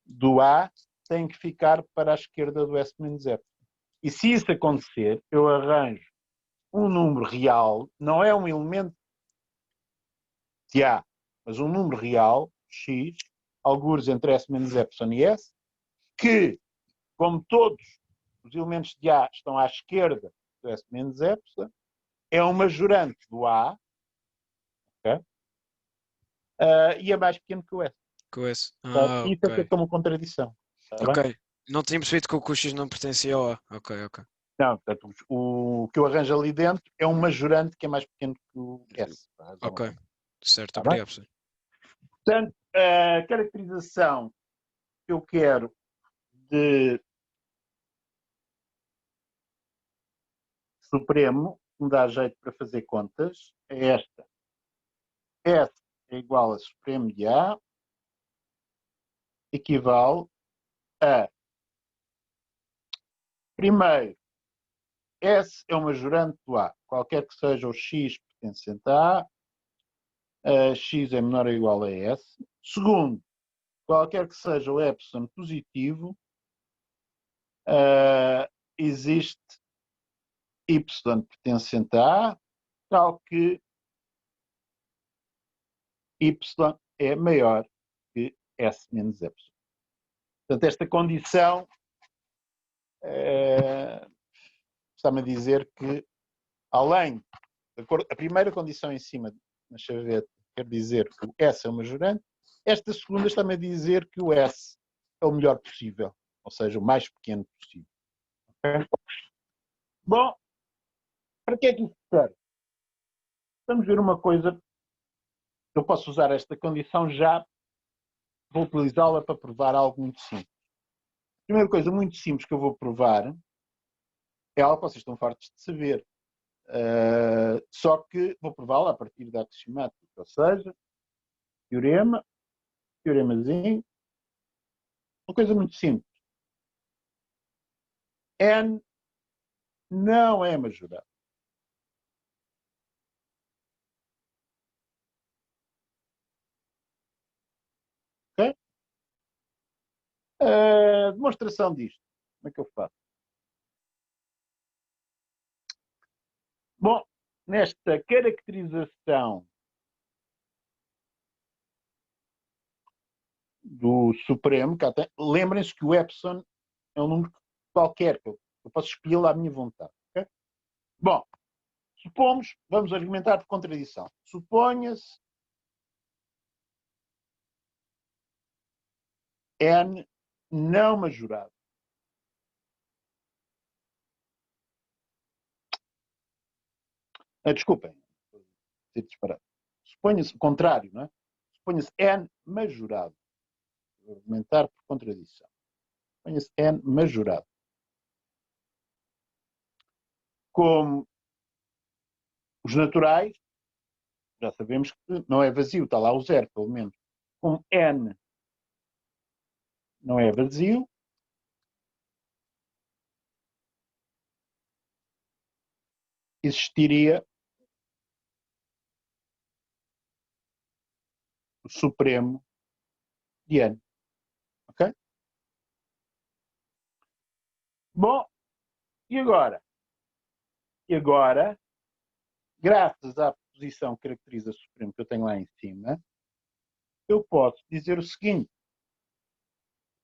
do A têm que ficar para a esquerda do S menos epsilon. E se isso acontecer, eu arranjo um número real, não é um elemento de A, mas um número real, X, algures entre S menos epsilon e S, que, como todos os elementos de A estão à esquerda do S menos epsilon, é um majorante do A, okay? E é mais pequeno que o S. Com esse. Isso é que é uma contradição. Ok. Bem? Não tínhamos feito com que o X não pertencia ao A. Ok. Não, portanto, o que eu arranjo ali dentro é um majorante que é mais pequeno que o S. Ok. Certo, obrigado, professor. Portanto, a caracterização que eu quero de supremo, que me dá jeito para fazer contas, é esta. S é igual a supremo de A, equivale a, primeiro, S é um majorante do A, qualquer que seja o X pertencente a A, x é menor ou igual a s. Segundo, qualquer que seja o epsilon positivo, existe y pertencente a A, tal que y é maior que s menos epsilon. Portanto, esta condição está-me a dizer que, além, a primeira condição em cima na chaveta quer dizer que o S é o majorante, esta segunda está-me a dizer que o S é o melhor possível, ou seja, o mais pequeno possível. Okay? Bom, para que é que isso serve? Vamos ver uma coisa. Eu posso usar esta condição já, vou utilizá-la para provar algo muito simples. A primeira coisa muito simples que eu vou provar é algo que vocês estão fartos de saber. Só que vou prová-la a partir da axiomática, ou seja, teoremazinho, uma coisa muito simples. N não é majorado. Ok? Demonstração disto. Como é que eu faço? Bom, nesta caracterização do Supremo, lembrem-se que o epsilon é um número qualquer, que eu posso escolhê-lo à minha vontade. Okay? Bom, supomos, vamos argumentar por contradição. Suponha-se N não majorado. Desculpem, ser disparado. Suponha-se o contrário, não é? Suponha-se N majorado. Vou argumentar por contradição. Suponha-se N majorado. Como os naturais, já sabemos que não é vazio, está lá o zero, pelo menos. Como N não é vazio, existiria o Supremo de N. Ok? Bom, e agora? E agora, graças à posição que caracteriza o Supremo que eu tenho lá em cima, eu posso dizer o seguinte,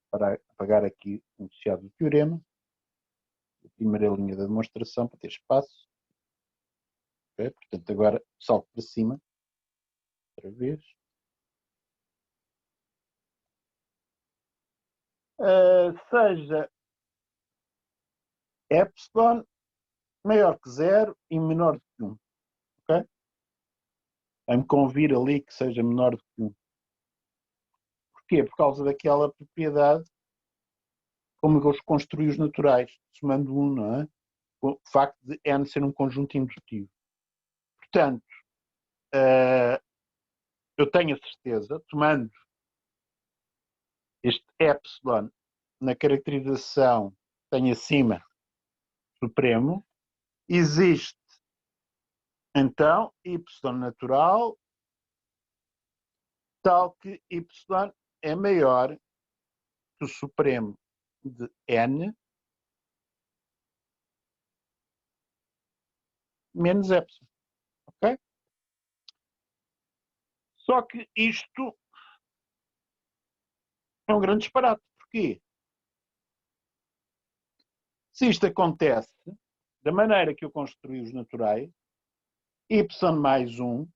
para apagar aqui o enunciado do teorema, a primeira linha da demonstração, para ter espaço. Okay? Portanto, agora salto para cima, outra vez. Seja epsilon maior que 0 e menor do que 1. Ok? Vai-me convir ali que seja menor do que 1. Porquê? Por causa daquela propriedade, como eu construí os naturais, somando 1, não é? O facto de N ser um conjunto indutivo. Portanto, eu tenho a certeza, tomando este epsilon na caracterização que tenho acima, Supremo, existe então y natural tal que y é maior que o Supremo de N menos epsilon. Ok? Só que isto é um grande disparate. Porquê? Se isto acontece da maneira que eu construí os naturais, y mais 1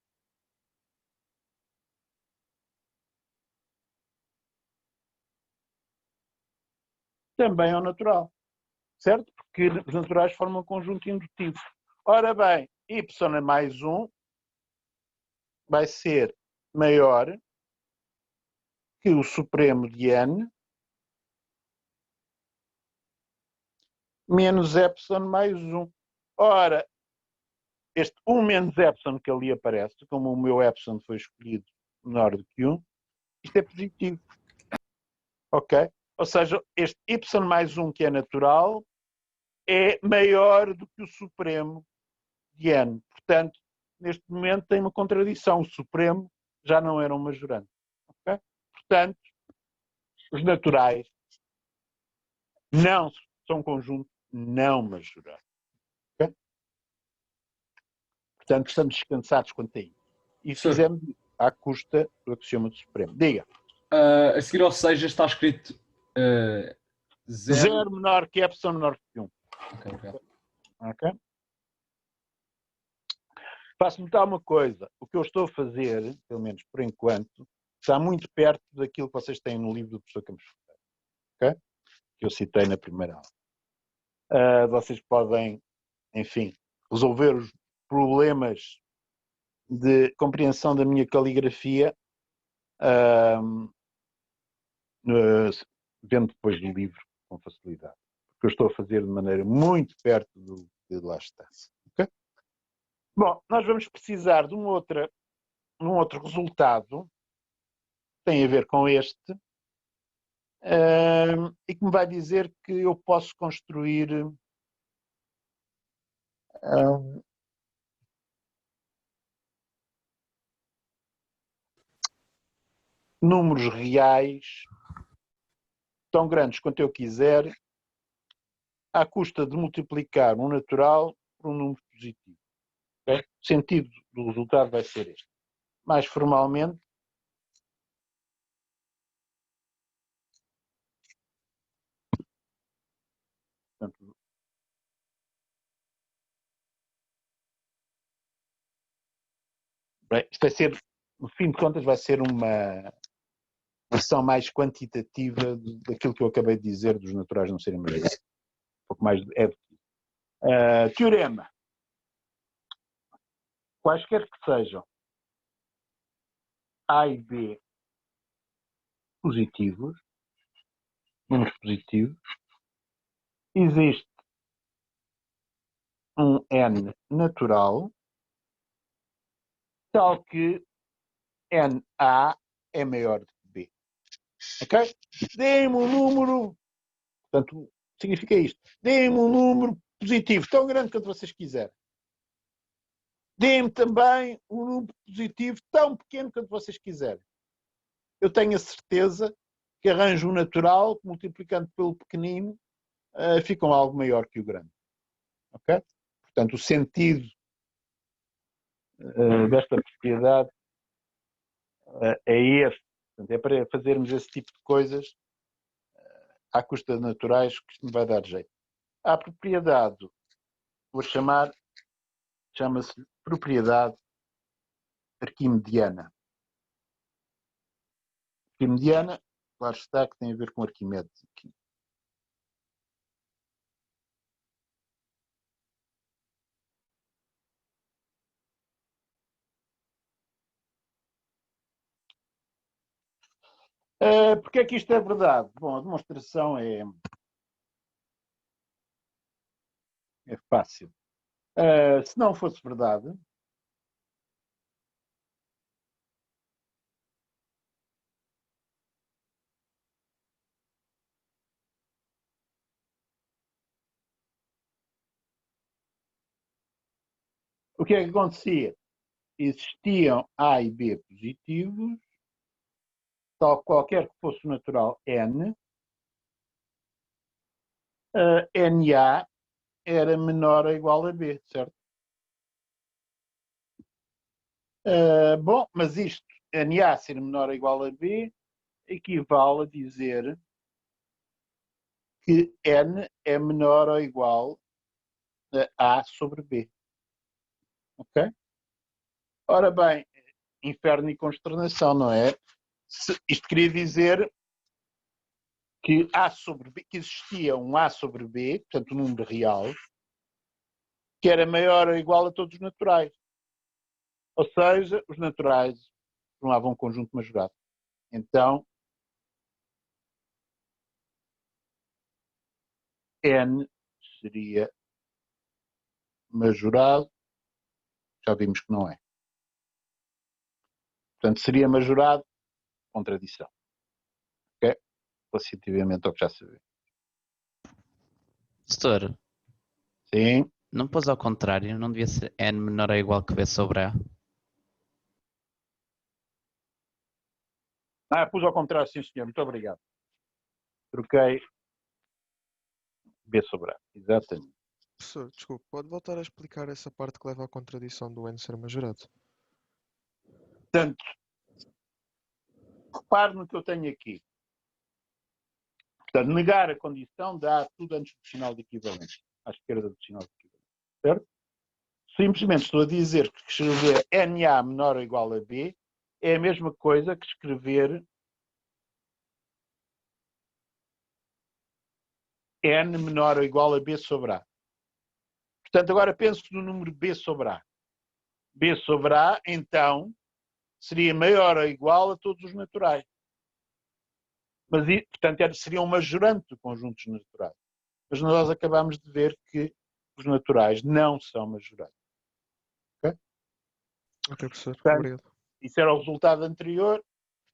também é o natural. Certo? Porque os naturais formam um conjunto indutivo. Ora bem, y mais 1 vai ser maior que o Supremo de N menos epsilon mais 1. Ora, este 1 menos epsilon que ali aparece, como o meu epsilon foi escolhido menor do que 1, isto é positivo. Ok? Ou seja, este y mais 1 que é natural é maior do que o Supremo de N. Portanto, neste momento, tem uma contradição. O Supremo já não era um majorante. Okay? Portanto, os naturais não são um conjunto não majorado. Okay? Portanto, estamos descansados quanto a isso. E fizemos à custa do axioma do Supremo. Diga. A seguir ao seja está escrito 0 menor que epsilon menor que 1. Ok? Faço notar uma coisa. O que eu estou a fazer, pelo menos por enquanto, está muito perto daquilo que vocês têm no livro do professor Campos Ferreira. Ok? Que eu citei na primeira aula. Vocês podem, enfim, resolver os problemas de compreensão da minha caligrafia vendo depois do livro com facilidade. Porque eu estou a fazer de maneira muito perto do que lá está. Okay? Bom, nós vamos precisar de um outro resultado que tem a ver com este e que me vai dizer que eu posso construir números reais tão grandes quanto eu quiser à custa de multiplicar um natural por um número positivo. Okay? O sentido do resultado vai ser este. Mais formalmente, portanto, bem, isto vai ser, no fim de contas, vai ser uma versão mais quantitativa daquilo que eu acabei de dizer dos naturais não serem maiores. Um pouco mais teorema. Quaisquer que sejam A e B positivos, números positivos, existe um N natural, tal que NA é maior do que B. Ok? Dê-me um número, portanto, significa isto. Dê-me um número positivo, tão grande quanto vocês quiserem. Dê-me também um número positivo tão pequeno quanto vocês quiserem. Eu tenho a certeza que arranjo um natural, multiplicando pelo pequenino, ficam algo maior que o grande. Ok? Portanto, o sentido desta propriedade é esse. Portanto, é para fazermos esse tipo de coisas à custa de naturais que isto me vai dar jeito. A propriedade, vou chamar, chama-se propriedade arquimediana. Arquimediana, claro está, que tem a ver com Arquimedes aqui. Porque é que isto é verdade? Bom, a demonstração é fácil. Se não fosse verdade, o que é que acontecia? Existiam A e B positivos, tal qualquer que fosse o natural N, NA era menor ou igual a B, certo? Bom, mas isto, NA ser menor ou igual a B, equivale a dizer que N é menor ou igual a A sobre B. Ok? Ora bem, inferno e consternação, não é? Isto queria dizer que A sobre B, que existia um A sobre B, portanto um número real, que era maior ou igual a todos os naturais. Ou seja, os naturais formavam um conjunto majorado. Então, N seria majorado, já vimos que não é. Portanto, seria majorado, contradição. Ok? Relativamente ao que já sabemos. Setor, Sim. Não pôs ao contrário, não devia ser N menor ou igual que B sobre A. Pus ao contrário, sim senhor, muito obrigado. Troquei B sobre A, exatamente. Professor, desculpe, pode voltar a explicar essa parte que leva à contradição do N ser majorado? Portanto, repare no que eu tenho aqui. Portanto, negar a condição dá tudo antes do sinal de equivalência, à esquerda do sinal de equivalência, certo? Simplesmente estou a dizer que escrever NA menor ou igual a B é a mesma coisa que escrever N menor ou igual a B sobre A. Portanto, agora penso no número B sobre A. B sobre A, então, seria maior ou igual a todos os naturais. Mas, portanto, seria um majorante de conjuntos naturais. Mas nós acabamos de ver que os naturais não são majorantes. Ok? Ok, professor. Portanto, Obrigado. isso era o resultado anterior.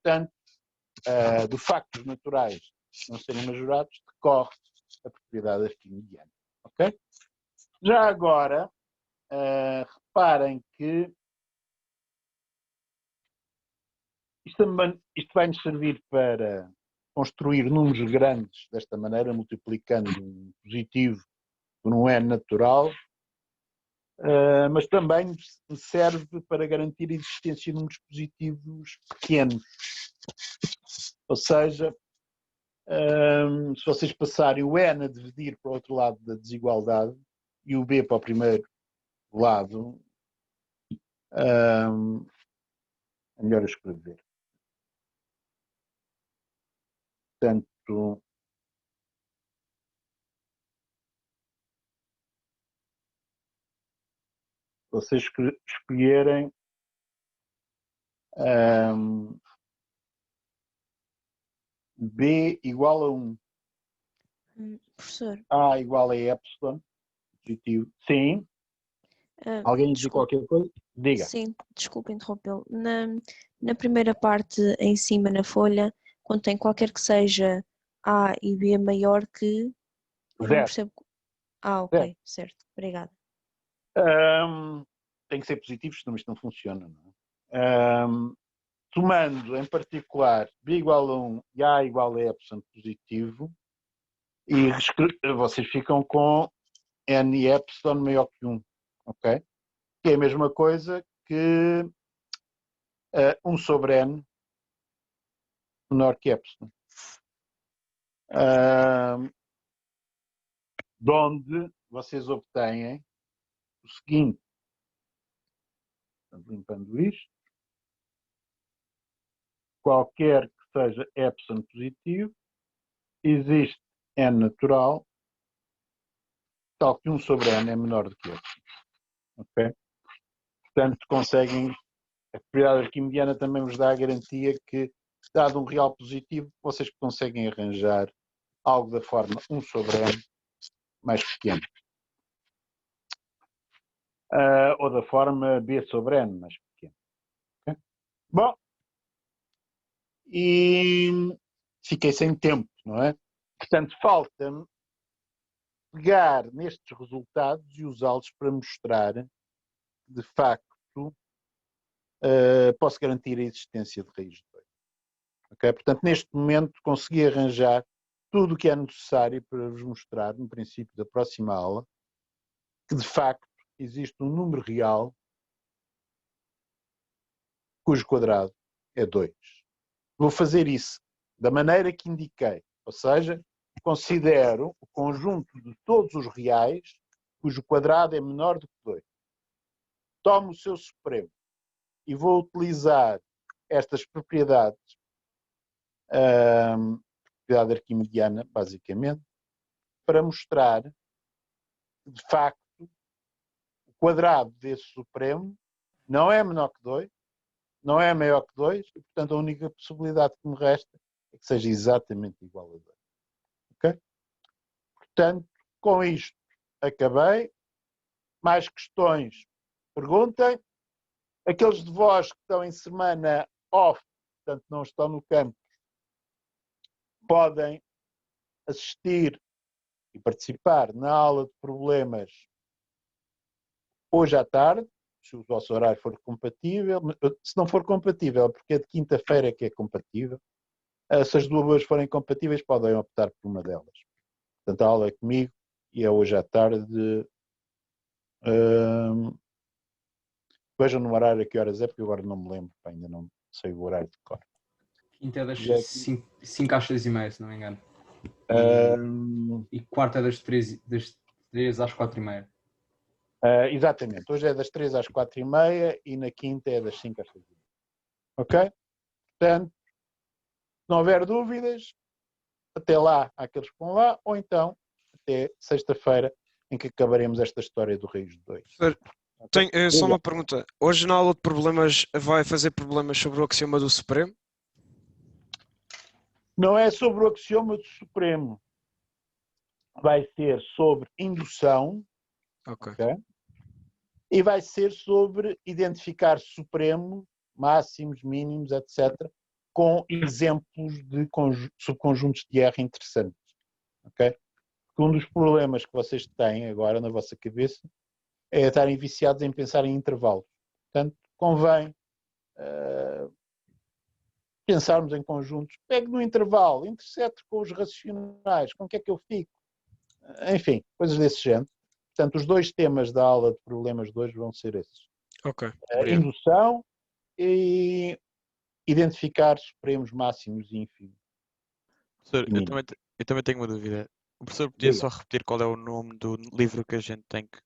Portanto, do facto dos naturais não serem majorados, decorre a propriedade arquimediana. Ok? Já agora, reparem que isto vai-nos servir para construir números grandes desta maneira, multiplicando um positivo por um N natural, mas também serve para garantir a existência de números positivos pequenos. Ou seja, se vocês passarem o N a dividir para o outro lado da desigualdade e o B para o primeiro lado, é melhor escrever. Portanto, vocês escolherem B igual a 1. Professor, A igual a epsilon, positivo. Sim. Alguém diz qualquer coisa? Diga. sim, desculpe interrompê-lo. Na primeira parte, em cima na folha, quando tem qualquer que seja A e B maior que, eu não Zero. percebo. Ok, certo. Obrigada. Tem que ser positivos, senão isto não funciona. Não é? Tomando, em particular, B igual a 1 e A igual a epsilon positivo, e vocês ficam com N e epsilon maior que 1. Ok? Que é a mesma coisa que 1 sobre N menor que epsilon. De onde vocês obtêm o seguinte. Estamos limpando isto. Qualquer que seja epsilon positivo, existe N natural, tal que 1 sobre N é menor do que epsilon. Ok? Portanto, conseguem. A propriedade arquimediana também vos dá a garantia que, dado um real positivo, vocês conseguem arranjar algo da forma 1 sobre N mais pequeno. Ou da forma B sobre N mais pequeno. Okay? Bom, e fiquei sem tempo, não é? Portanto, falta-me pegar nestes resultados e usá-los para mostrar que, de facto, posso garantir a existência de raiz de 2. Okay? Portanto, neste momento, consegui arranjar tudo o que é necessário para vos mostrar, no princípio da próxima aula, que, de facto, existe um número real cujo quadrado é 2. Vou fazer isso da maneira que indiquei, ou seja, considero o conjunto de todos os reais cujo quadrado é menor do que 2. Tomo o seu supremo e vou utilizar estas propriedades, propriedade arquimediana, basicamente, para mostrar que, de facto, o quadrado desse supremo não é menor que 2, não é maior que 2, e, portanto, a única possibilidade que me resta é que seja exatamente igual a 2. Ok? Portanto, com isto, acabei. Mais questões? Perguntem. Aqueles de vós que estão em semana off, portanto, não estão no campo, podem assistir e participar na aula de problemas hoje à tarde, se o vosso horário for compatível. Se não for compatível, porque é de quinta-feira que é compatível, se as duas forem compatíveis, podem optar por uma delas. Portanto, a aula é comigo e é hoje à tarde. Vejam no horário a que horas é, porque agora não me lembro, ainda não sei o horário de cor. Quinta é das Já- 5 às 6h30, se não me engano. E quarta é das 3 às 4h30. Exatamente, hoje é das 3 às 4h30 e na quinta é das 5 às 6h30. Ok? Portanto, se não houver dúvidas, até lá há aqueles que vão lá, ou então até sexta-feira, em que acabaremos esta história do Reis 2. Tenho só uma pergunta. Hoje na aula de problemas vai fazer problemas sobre o axioma do Supremo? Não é sobre o axioma do Supremo. Vai ser sobre indução. Ok. Ok? E vai ser sobre identificar supremo, máximos, mínimos, etc., com exemplos de subconjuntos de R interessantes. Ok? Porque um dos problemas que vocês têm agora na vossa cabeça é estarem viciados em pensar em intervalos. Portanto, convém pensarmos em conjuntos. Pegue no intervalo, intersecto com os racionais, com o que é que eu fico? Enfim, coisas desse género. Portanto, os dois temas da aula de problemas de hoje vão ser esses. Ok. Indução e identificar supremos, máximos e infinitos. Professor, eu também tenho uma dúvida. O professor podia Diga. só repetir qual é o nome do livro que a gente tem que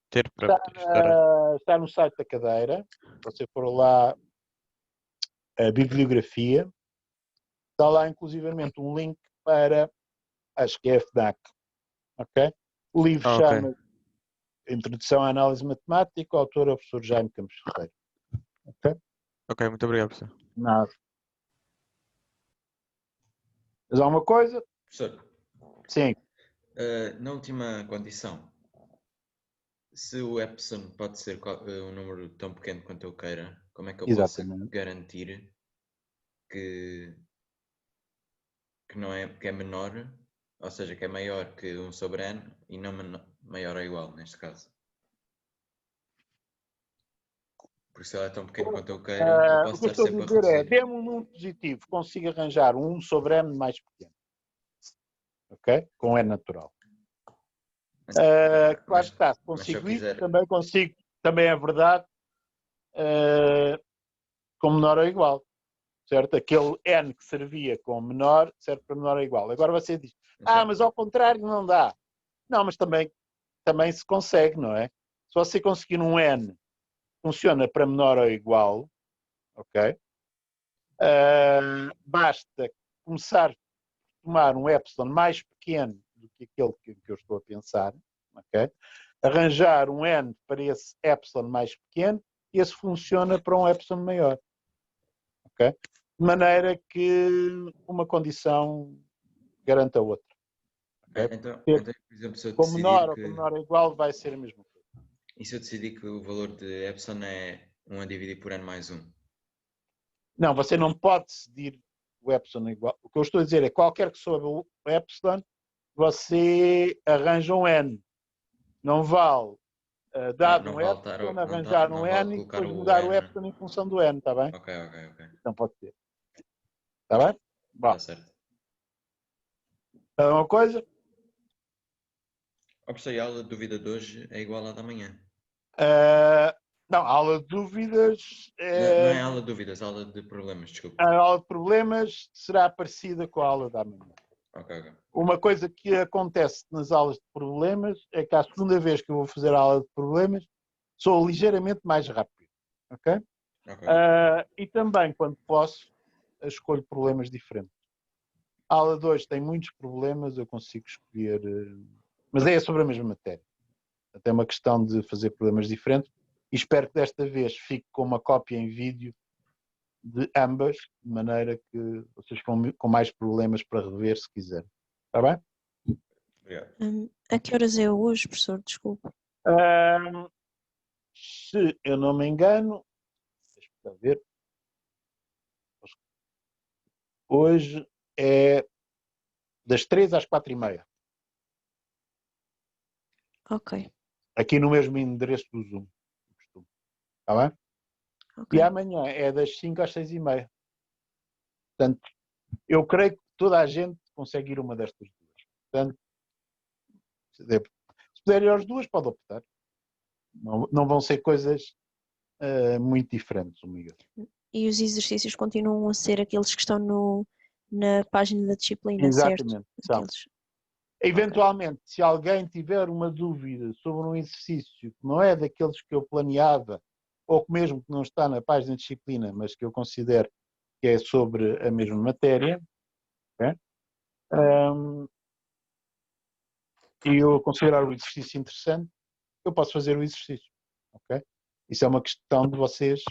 ter para poder estudar? Está no site da cadeira. Se você for lá, a bibliografia, está lá inclusivamente um link para, acho que é a FNAC. Ok? O livro Ok. chama Introdução à Análise Matemática, o autor é o professor Jaime Campos Ferreira. Ok? Ok, muito obrigado, professor. Nada. Mas há alguma coisa? Professor, Sim. na última condição, se o epsilon pode ser um número tão pequeno quanto eu queira, como é que eu posso Exatamente. garantir que é menor, ou seja, que é maior que 1 sobre n e não maior ou igual, neste caso? Porque se ele é tão pequeno quanto eu queira, eu O posso que eu estar estou a sempre a dizer é, reduzir. dê-me um número positivo, consigo arranjar um 1 sobre n mais pequeno. Ok? Com n natural. Claro está, se mas se eu consigo isso, quiser- também consigo, também é verdade, com menor ou igual. Certo? Aquele n que servia com menor, serve para menor ou igual. Agora você diz, mas ao contrário não dá. Não, mas também se consegue, não é? Se você conseguir um n funciona para menor ou igual, ok? Basta começar a tomar um epsilon mais pequeno do que aquele que eu estou a pensar, ok? Arranjar um n para esse epsilon mais pequeno e esse funciona para um epsilon maior, ok? De maneira que uma condição garante a outra. Okay? Então, por exemplo, se eu Com decidir menor ou que... com menor ou igual vai ser a mesma coisa. E se eu decidir que o valor de epsilon é 1 a dividir por n mais 1? Não, você não pode decidir o epsilon igual. O que eu estou a dizer é qualquer que soube o epsilon, você arranja um n. Não vale, dado não um vale epsilon, arranjar um n e colocar depois o mudar o n. epsilon em função do n, está bem? Ok. Não pode ser. Está bem? Bom. Está certo. Uma coisa? Professor, a aula de dúvida de hoje é igual à da manhã. Não, a aula de dúvidas... Não é aula de dúvidas, aula de problemas, desculpa. A aula de problemas será parecida com a aula da manhã. Ok. Uma coisa que acontece nas aulas de problemas é que a segunda vez que eu vou fazer a aula de problemas sou ligeiramente mais rápido. Ok? E também, quando posso, escolho problemas diferentes. A aula de hoje tem muitos problemas, eu consigo escolher... Mas é sobre a mesma matéria. Até uma questão de fazer problemas diferentes. E espero que desta vez fique com uma cópia em vídeo de ambas, de maneira que vocês ficam com mais problemas para rever se quiserem. Está bem? Obrigado. A que horas é hoje, professor? Desculpa. Se eu não me engano, deixa-me ver. Hoje é das 3 às 4h30. Ok. aqui no mesmo endereço do Zoom. Está bem? Ok. E amanhã é das 5 às 6h30. Portanto, eu creio que toda a gente consegue ir uma destas duas. Portanto, se puder ir às duas, pode optar. Não vão ser coisas muito diferentes, amigo. E os exercícios continuam a ser aqueles que estão na página da disciplina, certo? Exatamente. São. Aqueles. Eventualmente, se alguém tiver uma dúvida sobre um exercício que não é daqueles que eu planeava, ou que mesmo que não está na página de disciplina, mas que eu considero que é sobre a mesma matéria, okay? E eu considerar o exercício interessante, eu posso fazer o exercício. Okay? Isso é uma questão de vocês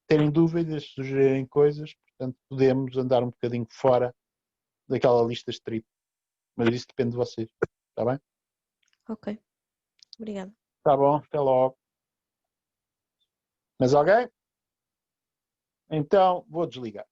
terem dúvidas, sugerirem coisas, portanto podemos andar um bocadinho fora daquela lista estrita. Mas isso depende de vocês. Está bem? Ok. Obrigada. Está bom, até logo. Mas alguém? Então vou desligar.